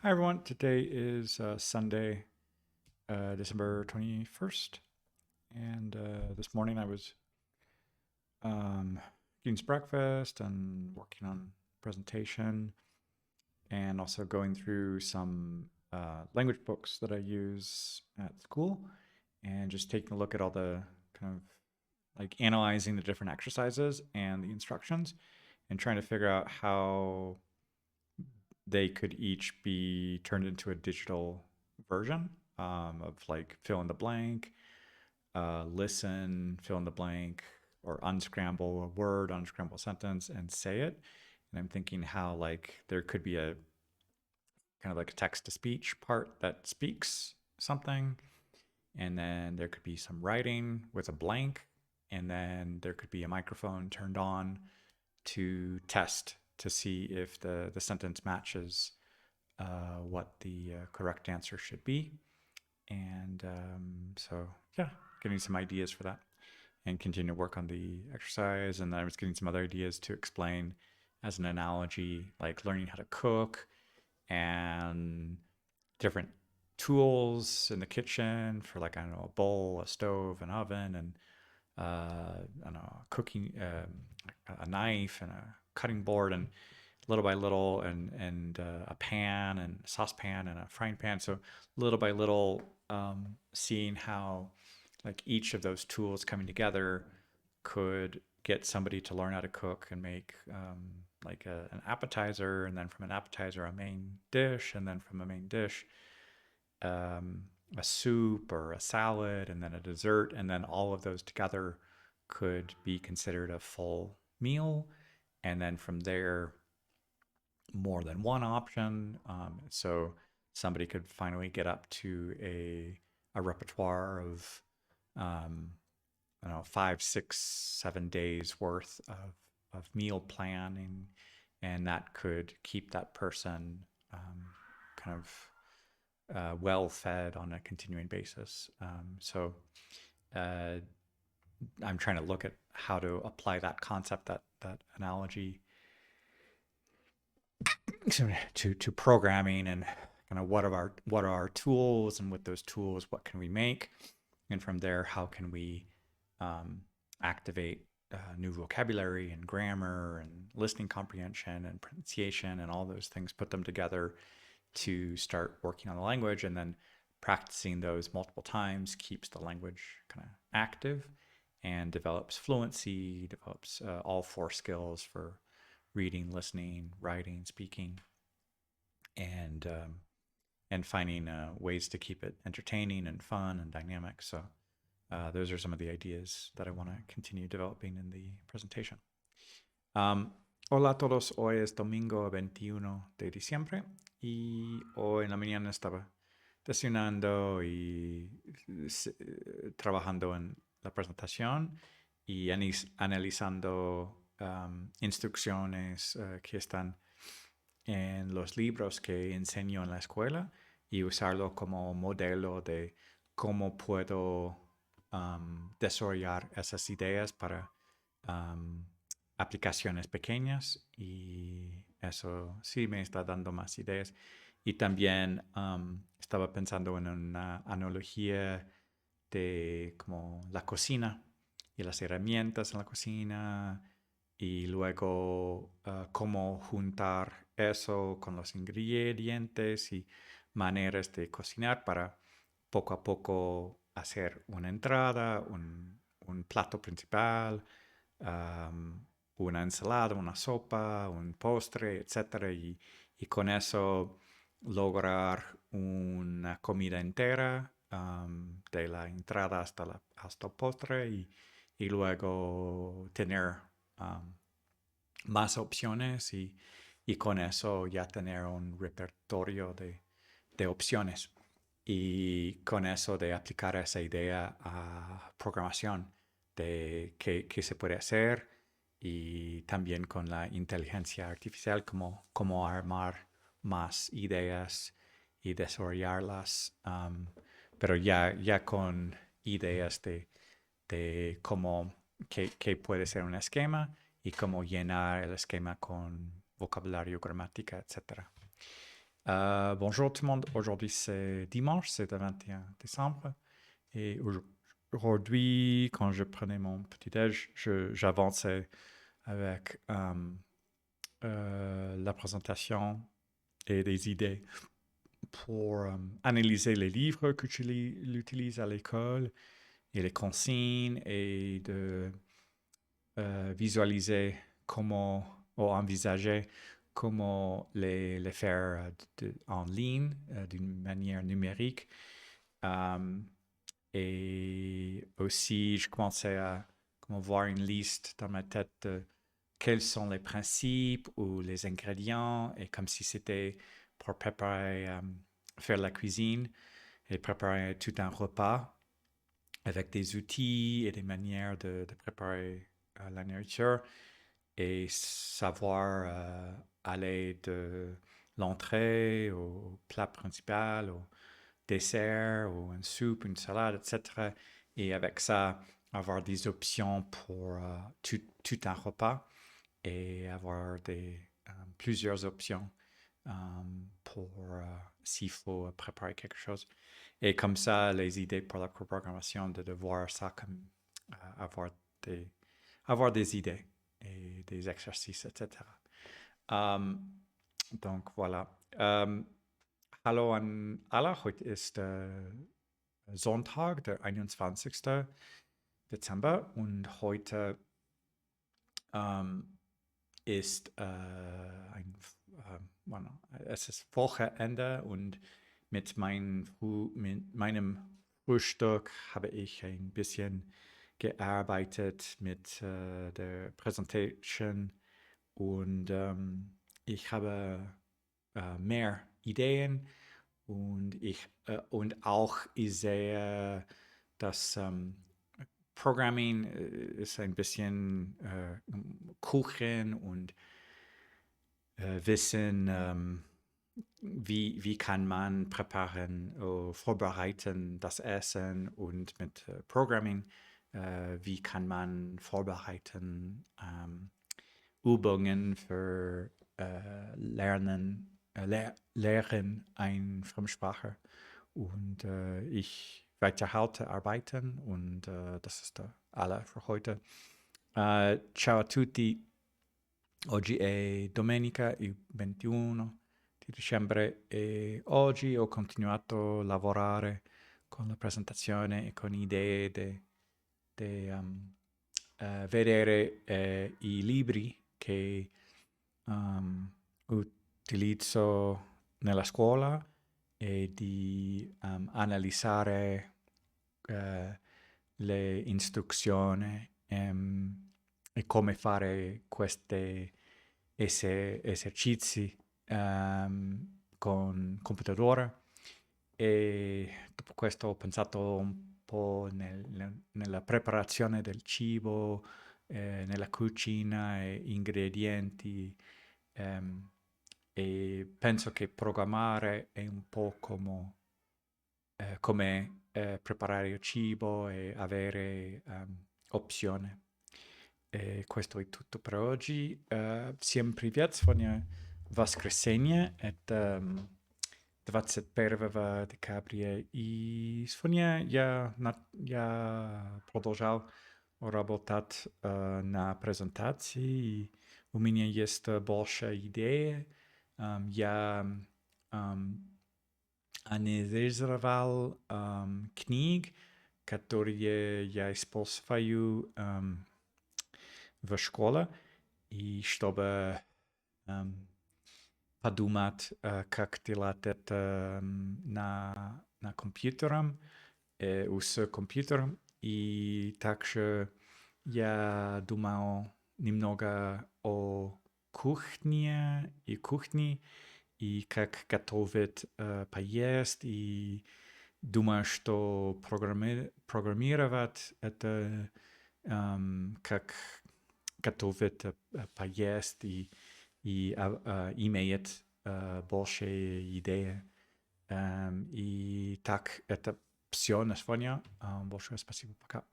Hi everyone. Today is Sunday, December 21st, and this morning I was um, getting some breakfast and working on presentation, and also going through some language books that I use at school, and just taking a look at all the kind of like analyzing the different exercises and the instructions, and trying to figure out how they could each be turned into a digital version of like fill in the blank, listen, fill in the blank, or unscramble a word, unscramble a sentence, and say it. And I'm thinking how like there could be a kind of like a text to speech part that speaks something, and then there could be some writing with a blank, and then there could be a microphone turned on to test to see if the sentence matches what the correct answer should be. And so, yeah, getting some ideas for that and continue to work on the exercise. And then I was getting some other ideas to explain as an analogy, like learning how to cook and different tools in the kitchen for like, I don't know, a bowl, a stove, an oven, and I don't know, cooking, a knife and a cutting board, and little by little, and a pan and a saucepan and a frying pan. So little by little, seeing how like each of those tools coming together could get somebody to learn how to cook and make like an appetizer, and then from an appetizer a main dish, and then from a main dish um, a soup or a salad, and then a dessert, and then all of those together could be considered a full meal. And then from there, more than one option. So somebody could finally get up to a repertoire of, I don't know, 5, 6, 7 days worth of meal planning, and that could keep that person kind of well fed on a continuing basis. So uh, I'm trying to look at how to apply that concept, that analogy, to programming, and kind of what are our tools, and with those tools what can we make, and from there how can we um, activate new vocabulary and grammar and listening comprehension and pronunciation and all those things, put them together to start working on the language. And then practicing those multiple times keeps the language kind of active and develops fluency, develops all four skills for reading, listening, writing, speaking, and finding ways to keep it entertaining and fun and dynamic. So those are some of the ideas that I want to continue developing in the presentation. Hola a todos, hoy es domingo 21 de diciembre y hoy en la mañana estaba desayunando y trabajando en la presentación y analizando instrucciones que están en los libros que enseño en la escuela, y usarlo como modelo de cómo puedo desarrollar esas ideas para aplicaciones pequeñas, y eso sí me está dando más ideas. Y también estaba pensando en una analogía de como la cocina y las herramientas en la cocina, y luego cómo juntar eso con los ingredientes y maneras de cocinar para poco a poco hacer una entrada, un plato principal, una ensalada, una sopa, un postre, etcétera, y con eso lograr una comida entera, de la entrada hasta el postre, y luego tener más opciones, y con eso ya tener un repertorio de opciones, y con eso de aplicar esa idea a programación de qué se puede hacer, y también con la inteligencia artificial, cómo armar más ideas y desarrollarlas, pero ya con ideas de cómo, qué puede ser un esquema y cómo llenar el esquema con vocabulario, gramática, etc. Bonjour tout le monde. Aujourd'hui, c'est dimanche, c'est le 21 décembre. Et aujourd'hui, quand je prenais mon petit-déj, j'avançais avec la présentation et des idées pour analyser les livres que tu utilises à l'école et les consignes et de visualiser comment ou envisager comment les faire en ligne d'une manière numérique. Euh, et aussi, je commençais à voir une liste dans ma tête de quels sont les principes ou les ingrédients, et comme si c'était pour préparer, faire la cuisine et préparer tout un repas avec des outils et des manières de préparer la nourriture et savoir aller de l'entrée au plat principal, au dessert, ou une soupe, une salade, etc. Et avec ça, avoir des options pour tout un repas et avoir plusieurs options euh, pour s'il faut préparer quelque chose. Et comme ça, les idées pour la programmation, de voir ça comme avoir des, avoir des idées et des exercices, etc. Donc voilà. Hallo an alle, heute ist Sonntag, der 21. Dezember und heute ist bueno, es ist Wochenende und mit meinem Frühstück habe ich ein bisschen gearbeitet mit der Präsentation und ich habe mehr Ideen und auch ich sehe, dass Programming ist ein bisschen Kuchen und Wissen, wie kann man präparieren, vorbereiten das Essen und mit Programming, wie kann man vorbereiten Übungen für Lehren eine Fremdsprache. Und ich weiterhalte arbeiten und das ist alle für heute. Ciao a tutti. Oggi è domenica, il 21 di dicembre, e oggi ho continuato a lavorare con la presentazione e con idee di vedere i libri che utilizzo nella scuola e di analizzare le istruzioni e come fare questi esercizi con computadora. E dopo questo ho pensato un po' nella preparazione del cibo, nella cucina e ingredienti. E penso che programmare è un po' come preparare il cibo e avere opzioni. И questo è tutto per oggi. Всем привет, сегодня воскресенье, это 21 декабря, и сегодня я продолжал работать на презентации, и у меня есть больше идей. Я анализировал книг, которые я использую в школе, и чтобы подумать, как делать это на компьютером, с компьютером. И также я думал немного о кухне и как готовить поесть, и думаю, что программировать это как готовить поесть и имеет больше идей. И так это все на сегодня. Большое спасибо. Пока.